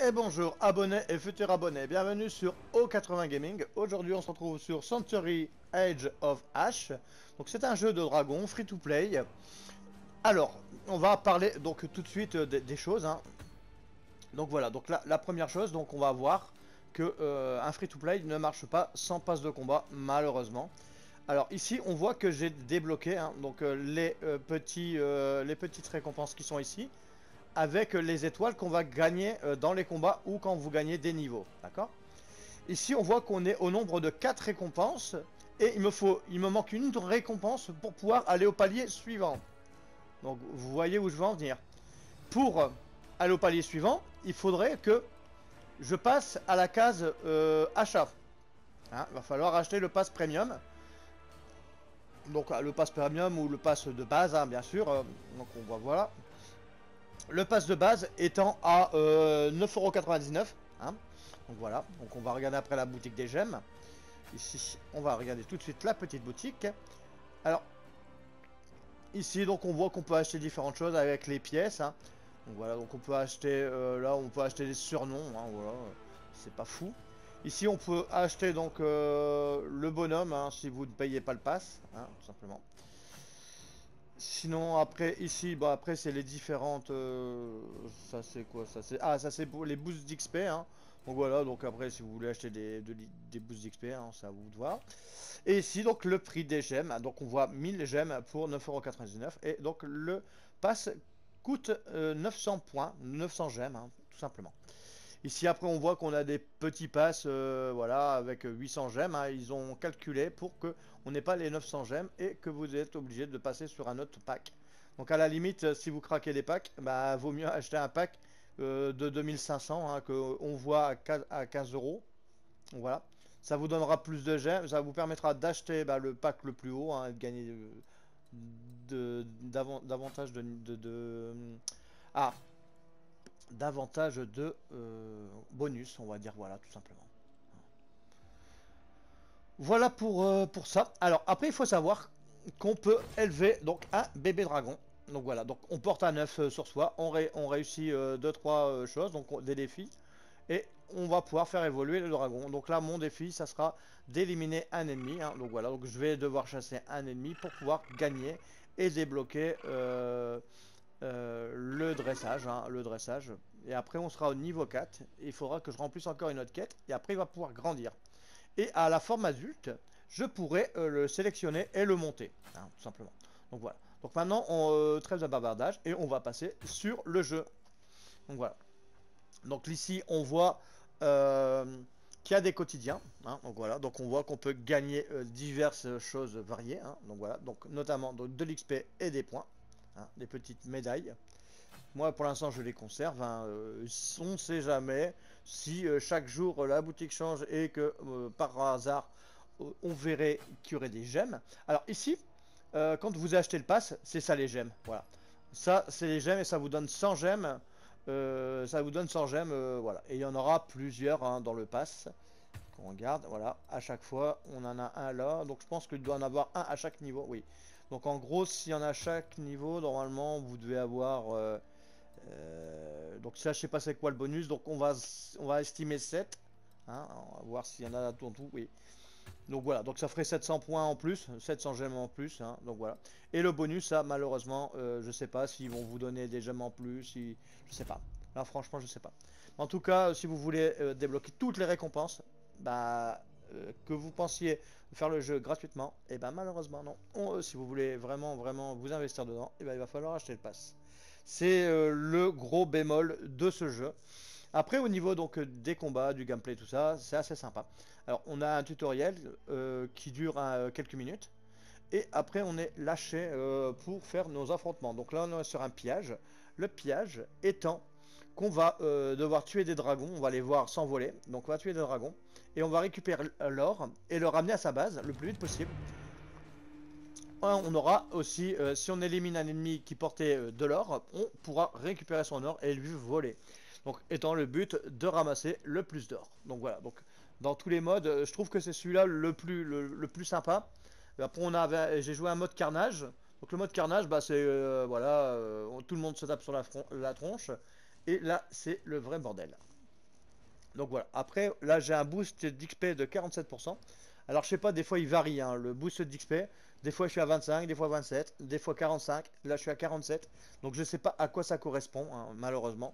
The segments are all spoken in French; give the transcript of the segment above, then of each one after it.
Et bonjour abonnés et futurs abonnés, bienvenue sur O80 Gaming. Aujourd'hui on se retrouve sur Century Age of Ash. Donc c'est un jeu de dragon free to play. Alors on va parler donc tout de suite des choses hein. Donc voilà, donc la première chose, donc on va voir que un free to play ne marche pas sans passe de combat malheureusement. Alors ici on voit que j'ai débloqué hein, donc les petites récompenses qui sont ici, avec les étoiles qu'on va gagner dans les combats ou quand vous gagnez des niveaux, d'accord. Ici on voit qu'on est au nombre de 4 récompenses et il me manque une récompense pour pouvoir aller au palier suivant. Donc vous voyez où je veux en venir. Pour aller au palier suivant, il faudrait que je passe à la case achat. Hein, il va falloir acheter le pass premium. Donc le pass premium ou le pass de base hein, bien sûr. Donc on voit voilà. Le pass de base étant à 9,99 €. Hein. Donc voilà, donc on va regarder après la boutique des gemmes. Ici, on va regarder tout de suite la petite boutique. Alors, ici, donc on voit qu'on peut acheter différentes choses avec les pièces. Hein. Donc voilà, donc on peut acheter, là on peut acheter des surnoms, hein, voilà, c'est pas fou. Ici, on peut acheter donc le bonhomme, hein, si vous ne payez pas le pass, hein, tout simplement. Sinon après ici bah après c'est les différentes ça c'est quoi ça c'est ça c'est pour les boosts d'XP hein. Donc voilà, donc après si vous voulez acheter des boosts d'XP hein, c'est à vous de voir. Et ici donc le prix des gemmes hein, donc on voit 1000 gemmes pour 9,99 € et donc le pass coûte 900 points 900 gemmes hein, tout simplement. Ici après on voit qu'on a des petits passes voilà avec 800 gemmes hein, ils ont calculé pour que on n'ait pas les 900 gemmes et que vous êtes obligé de passer sur un autre pack. Donc à la limite si vous craquez les packs, bah vaut mieux acheter un pack de 2500 hein, que on voit à 15 €. Donc voilà, ça vous donnera plus de gemmes, ça vous permettra d'acheter bah, le pack le plus haut hein, et de gagner davantage davantage de bonus, on va dire, voilà, tout simplement. Voilà pour ça. Alors, après, il faut savoir qu'on peut élever donc un bébé dragon. Donc voilà, donc on porte un œuf sur soi, on réussit 2-3 choses, donc des défis, et on va pouvoir faire évoluer le dragon. Donc là, mon défi, ça sera d'éliminer un ennemi. Hein. Donc voilà, donc je vais devoir chasser un ennemi pour pouvoir gagner et débloquer le dressage, hein, le dressage. Et après, on sera au niveau 4. Et il faudra que je remplisse encore une autre quête. Et après, il va pouvoir grandir. Et à la forme adulte, je pourrais le sélectionner et le monter, hein, tout simplement. Donc voilà. Donc maintenant, on trêve de bavardage et on va passer sur le jeu. Donc voilà. Donc ici, on voit qu'il y a des quotidiens. Hein, donc voilà. Donc on voit qu'on peut gagner diverses choses variées. Hein, donc voilà. Donc notamment donc, de l'XP et des points. Hein, des petites médailles. Moi pour l'instant je les conserve, hein. On ne sait jamais si chaque jour la boutique change et que par hasard on verrait qu'il y aurait des gemmes. Alors ici, quand vous achetez le pass, c'est ça les gemmes, voilà. Ça c'est les gemmes et ça vous donne 100 gemmes, ça vous donne 100 gemmes, voilà. Et il y en aura plusieurs hein, dans le pass. On regarde, voilà, à chaque fois on en a un là, donc je pense qu'il doit en avoir un à chaque niveau, oui. Donc en gros, s'il y en a à chaque niveau, normalement vous devez avoir donc ça je sais pas c'est quoi le bonus, donc on va estimer 7 hein, on va voir s'il y en a en tout, oui. Donc voilà, donc ça ferait 700 points en plus, 700 gemmes en plus hein, donc voilà. Et le bonus ça malheureusement je sais pas s'ils vont vous donner des gemmes en plus, je sais pas, là franchement je sais pas. En tout cas si vous voulez débloquer toutes les récompenses, bah que vous pensiez faire le jeu gratuitement, et ben malheureusement non. Si vous voulez vraiment vous investir dedans, et ben il va falloir acheter le pass. C'est le gros bémol de ce jeu. Après au niveau donc des combats, du gameplay, tout ça, c'est assez sympa. Alors on a un tutoriel qui dure quelques minutes. Et après on est lâché pour faire nos affrontements. Donc là on est sur un pillage. Le pillage étant qu'on va devoir tuer des dragons. On va les voir s'envoler. Donc on va tuer des dragons. Et on va récupérer l'or et le ramener à sa base le plus vite possible. On aura aussi, si on élimine un ennemi qui portait de l'or, on pourra récupérer son or et lui voler. Donc étant le but de ramasser le plus d'or. Donc voilà, donc dans tous les modes, je trouve que c'est celui-là le plus sympa. Après j'ai joué un mode carnage. Donc le mode carnage, bah c'est voilà, tout le monde se tape sur la tronche. Et là c'est le vrai bordel. Donc voilà, après là j'ai un boost d'XP de 47%. Alors je sais pas, des fois il varie hein, le boost d'XP. Des fois je suis à 25, des fois 27, des fois 45. Là je suis à 47. Donc je sais pas à quoi ça correspond hein, malheureusement.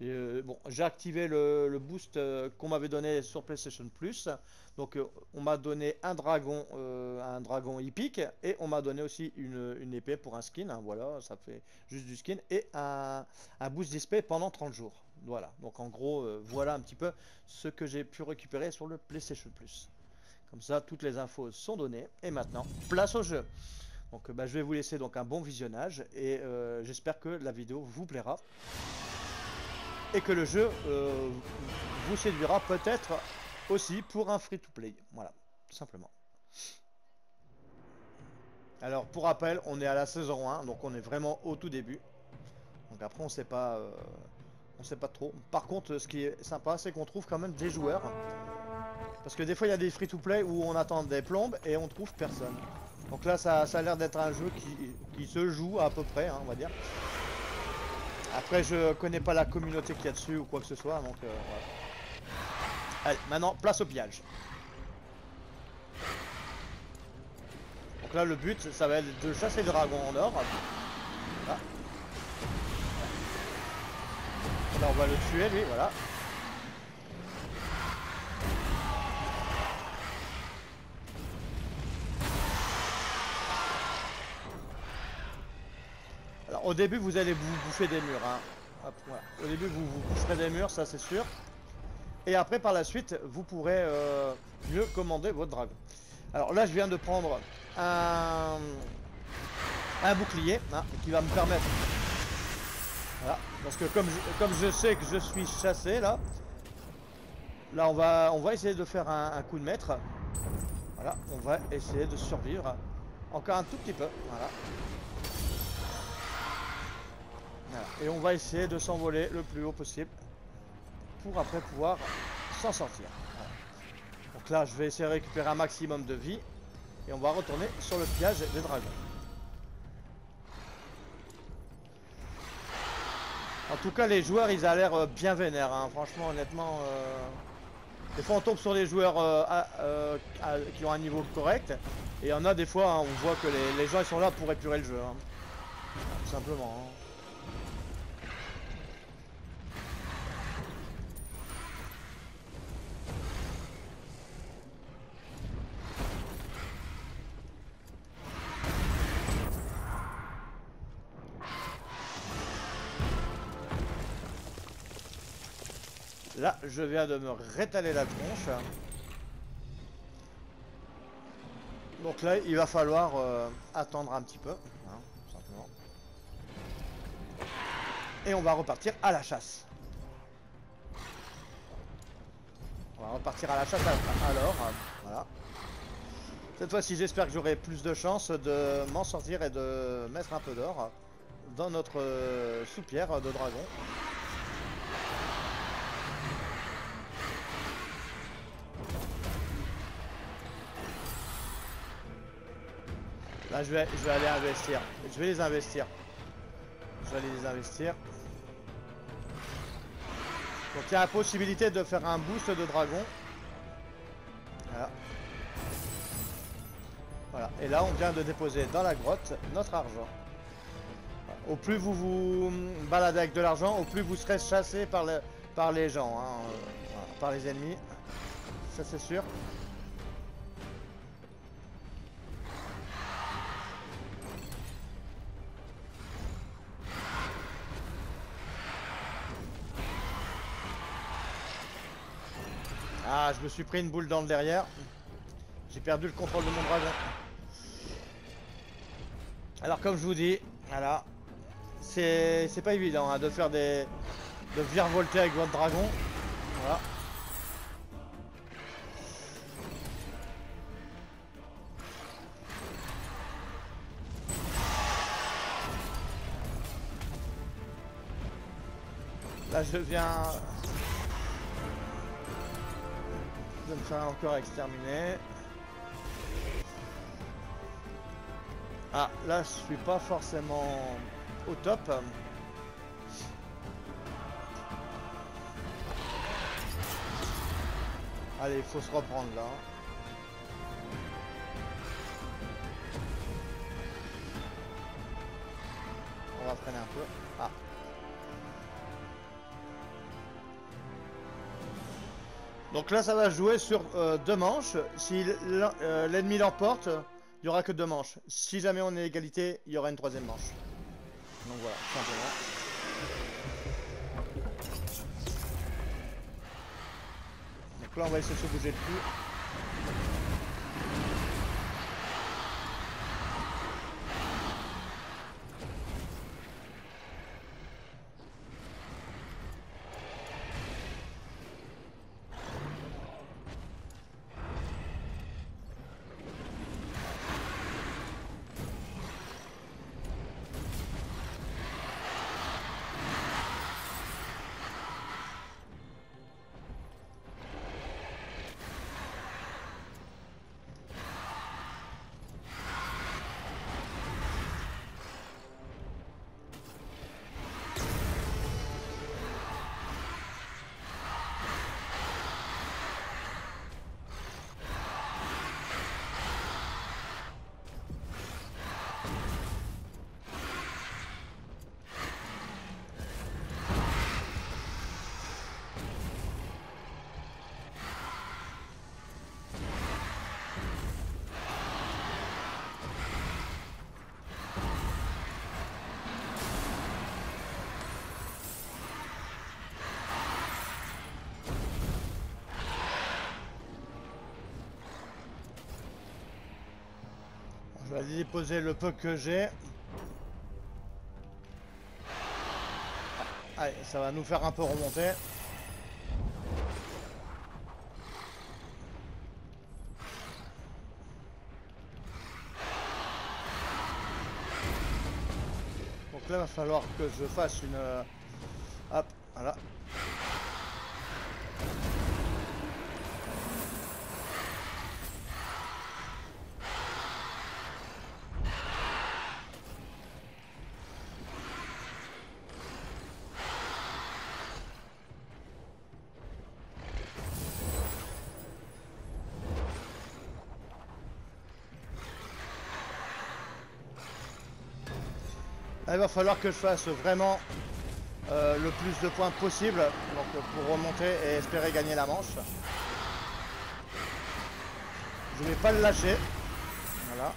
Bon, j'ai activé le boost qu'on m'avait donné sur PlayStation Plus. Donc on m'a donné un dragon hippique et on m'a donné aussi une épée pour un skin. Hein, voilà, ça fait juste du skin et un boost d'XP pendant 30 jours. Voilà, donc en gros, voilà un petit peu ce que j'ai pu récupérer sur le PlayStation Plus. Comme ça, toutes les infos sont données. Et maintenant, place au jeu. Donc bah, je vais vous laisser donc un bon visionnage et j'espère que la vidéo vous plaira et que le jeu vous séduira peut-être aussi pour un free-to-play. Voilà, tout simplement. Alors pour rappel, on est à la saison 1, donc on est vraiment au tout début. Donc après on sait pas trop. Par contre, ce qui est sympa, c'est qu'on trouve quand même des joueurs. Parce que des fois, il y a des free-to-play où on attend des plombes et on trouve personne. Donc là, ça a l'air d'être un jeu qui se joue à peu près, hein, on va dire. Après, je connais pas la communauté qu'il y a dessus ou quoi que ce soit, donc voilà. Allez, maintenant, place au pillage. Donc là, le but, ça va être de chasser le dragon en or. Voilà. Là, on va le tuer, lui, voilà. Alors, au début, vous allez vous bouffer des murs. Hein. Hop, voilà. Au début, vous boufferez des murs, ça c'est sûr. Et après, par la suite, vous pourrez mieux commander votre dragon. Alors là, je viens de prendre un bouclier hein, qui va me permettre... Voilà, parce que comme je sais que je suis chassé, là on va essayer de faire un coup de maître. Voilà, on va essayer de survivre encore un tout petit peu. Voilà. Voilà. Et on va essayer de s'envoler le plus haut possible pour après pouvoir s'en sortir. Voilà. Donc là, je vais essayer de récupérer un maximum de vie et on va retourner sur le pillage des dragons. En tout cas, les joueurs, ils ont l'air bien vénères. Hein. Franchement, honnêtement, des fois on tombe sur des joueurs qui ont un niveau correct. Et il y en a des fois, hein, on voit que les gens ils sont là pour épurer le jeu. Hein. Tout simplement. Hein. Là, je viens de me rétaler la tronche. Donc là, il va falloir attendre un petit peu, hein, tout simplement. Et on va repartir à la chasse. On va repartir à la chasse alors, voilà. Cette fois-ci, j'espère que j'aurai plus de chance de m'en sortir et de mettre un peu d'or dans notre soupière de dragon. Là, je vais aller investir. Je vais les investir. Je vais aller les investir. Donc, il y a la possibilité de faire un boost de dragon. Voilà. Voilà. Et là, on vient de déposer dans la grotte notre argent. Voilà. Au plus vous vous baladez avec de l'argent, au plus vous serez chassé par les gens, hein, voilà, par les ennemis. Ça, c'est sûr. Ah, je me suis pris une boule dans le derrière. J'ai perdu le contrôle de mon dragon. Alors comme je vous dis, voilà, c'est pas évident hein, de faire de virevolter avec votre dragon. Voilà. Là je viens de me faire encore exterminer. Ah, là je suis pas forcément au top. Allez, il faut se reprendre là. On va freiner un peu. Ah. Donc là, ça va jouer sur 2 manches. Si l'ennemi l'emporte, il n'y aura que 2 manches. Si jamais on est égalité, il y aura une 3e manche. Donc voilà, tout simplement. Donc là, on va essayer de se bouger le cul. Je vais aller déposer le peu que j'ai. Allez, ça va nous faire un peu remonter. Donc là, il va falloir que je fasse une... Hop, voilà. Là, il va falloir que je fasse vraiment le plus de points possible donc, pour remonter et espérer gagner la manche. Je ne vais pas le lâcher. Voilà.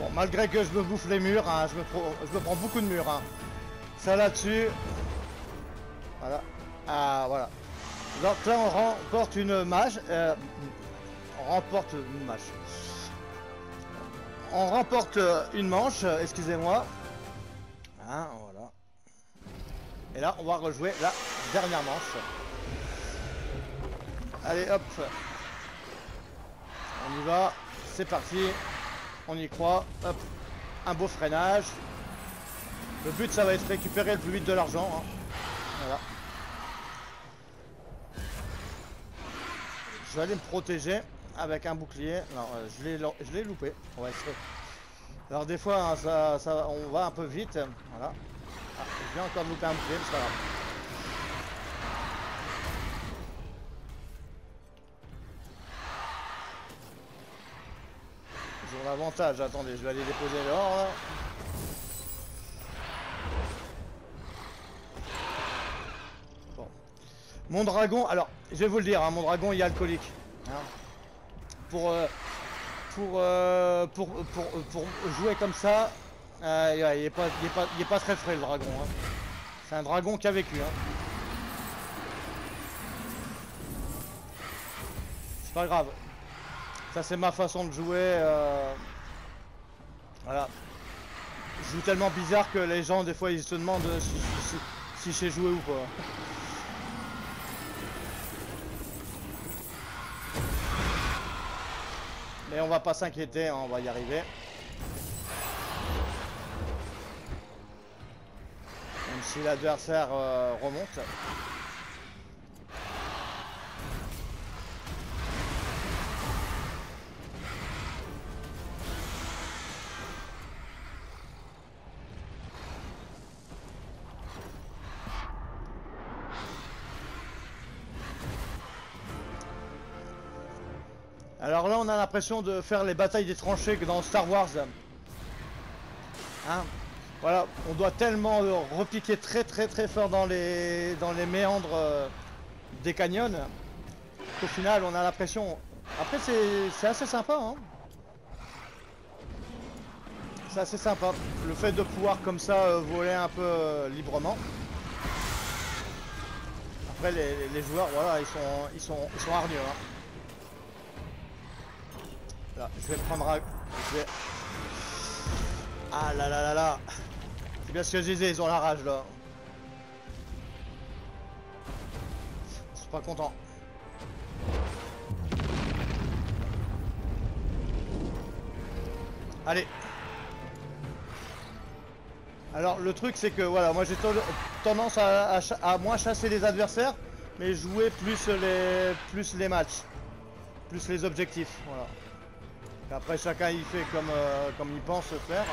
Bon, malgré que je me bouffe les murs, hein, je me prends beaucoup de murs. Hein. Ça là-dessus. Voilà. Ah, voilà. Donc là, on remporte une mage. On remporte une mage. On remporte une manche, excusez-moi. Hein, voilà. Et là, on va rejouer la dernière manche. Allez, hop. On y va. C'est parti. On y croit. Hop. Un beau freinage. Le but, ça va être récupérer le plus vite de l'argent. Hein. Voilà. Je vais aller me protéger avec un bouclier. Non, je l'ai loupé. On va essayer. Alors des fois, hein, on va un peu vite. Voilà. Ah, je viens encore de louper un bouclier, mais c'est pas grave. Ils ont l'avantage. Attendez, je vais aller déposer l'or là. Bon. Mon dragon, alors, je vais vous le dire, hein, mon dragon il est alcoolique. Hein. Pour, euh, pour jouer comme ça, il est pas très frais le dragon. Hein. C'est un dragon qui a vécu. Hein. C'est pas grave. Ça c'est ma façon de jouer. Voilà. Je joue tellement bizarre que les gens des fois ils se demandent si je sais jouer ou pas. Mais on va pas s'inquiéter, hein, on va y arriver. Même si l'adversaire remonte. Alors là on a l'impression de faire les batailles des tranchées que dans Star Wars. Hein, voilà, on doit tellement repiquer très fort dans les méandres des canyons qu'au final on a l'impression. Après c'est assez sympa, hein. C'est assez sympa. Le fait de pouvoir comme ça voler un peu librement. Après les joueurs, voilà, ils sont hargneux. Hein. Là, je vais prendre un... Ah là là là là. C'est bien ce que je disais, ils ont la rage là. Je suis pas content. Allez. Alors le truc c'est que voilà, moi j'ai tendance à moins chasser les adversaires, mais jouer plus les matchs, plus les objectifs. Voilà. Et après chacun il fait comme il pense faire.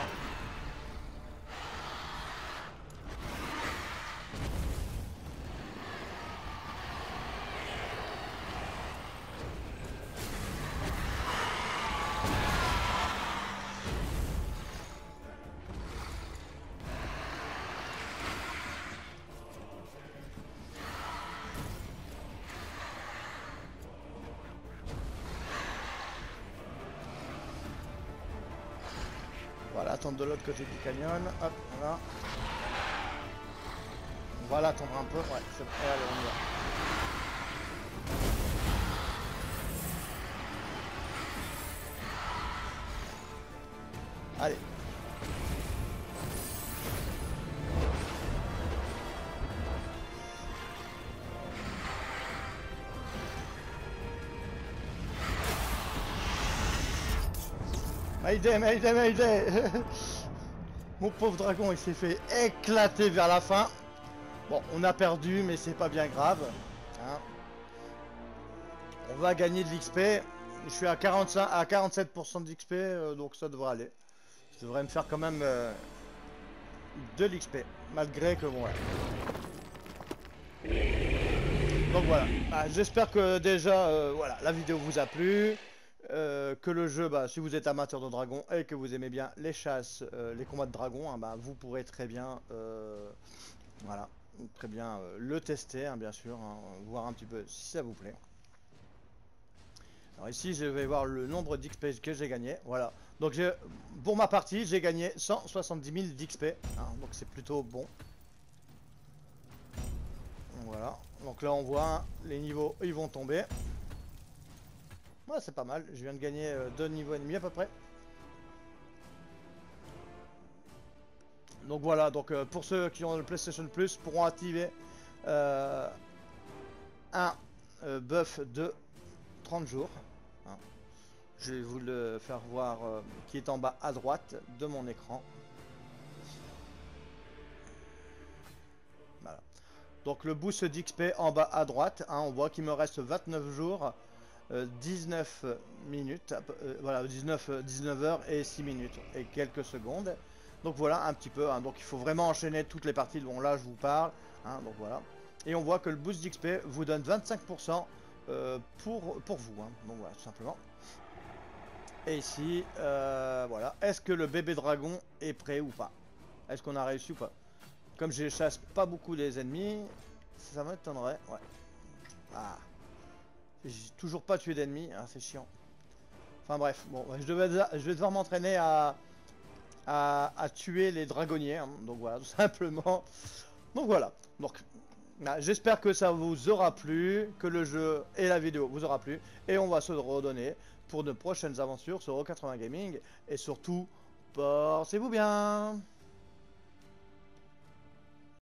Voilà, attendre de l'autre côté du canyon. Hop, voilà. On va l'attendre un peu. Ouais, c'est bon. Allez, on y va. Allez. Mayday, Mayday, Mayday. Mon pauvre dragon, il s'est fait éclater vers la fin. Bon, on a perdu, mais c'est pas bien grave. Hein. On va gagner de l'XP. Je suis à 45, à 47% d'XP, donc ça devrait aller. Je devrais me faire quand même de l'XP, malgré que bon. Ouais. Donc voilà. Bah, j'espère que déjà, voilà, la vidéo vous a plu. Que le jeu, bah, si vous êtes amateur de dragons et que vous aimez bien les chasses, les combats de dragons, hein, bah, vous pourrez très bien, voilà, très bien le tester, hein, bien sûr, hein, voir un petit peu si ça vous plaît. Alors ici, je vais voir le nombre d'XP que j'ai gagné. Voilà. Donc pour ma partie, j'ai gagné 170 000 d'XP, hein, donc c'est plutôt bon. Voilà. Donc là, on voit hein, les niveaux, ils vont tomber. Ouais, c'est pas mal. Je viens de gagner 2 niveaux et demi à peu près. Donc voilà, donc pour ceux qui ont le PlayStation Plus pourront activer un buff de 30 jours. Hein. Je vais vous le faire voir qui est en bas à droite de mon écran. Voilà. Donc le boost d'XP en bas à droite, hein, on voit qu'il me reste 29 jours 19 minutes, voilà, 19 heures et 6 minutes et quelques secondes. Donc voilà un petit peu, hein. Donc il faut vraiment enchaîner toutes les parties dont là je vous parle, hein. Donc voilà. Et on voit que le boost d'XP vous donne 25% pour vous, hein. Donc voilà, tout simplement. Et ici, voilà. Est-ce que le bébé dragon est prêt ou pas? Est-ce qu'on a réussi ou pas? Comme je chasse pas beaucoup des ennemis, ça m'étonnerait. Ouais. Ah. J'ai toujours pas tué d'ennemis, hein, c'est chiant. Enfin bref, bon, je vais devoir m'entraîner à tuer les dragonniers, hein. Donc voilà, tout simplement. Donc voilà. Donc, j'espère que ça vous aura plu, que le jeu et la vidéo vous aura plu. Et on va se redonner pour de prochaines aventures sur Euro 80 Gaming. Et surtout, portez-vous bien.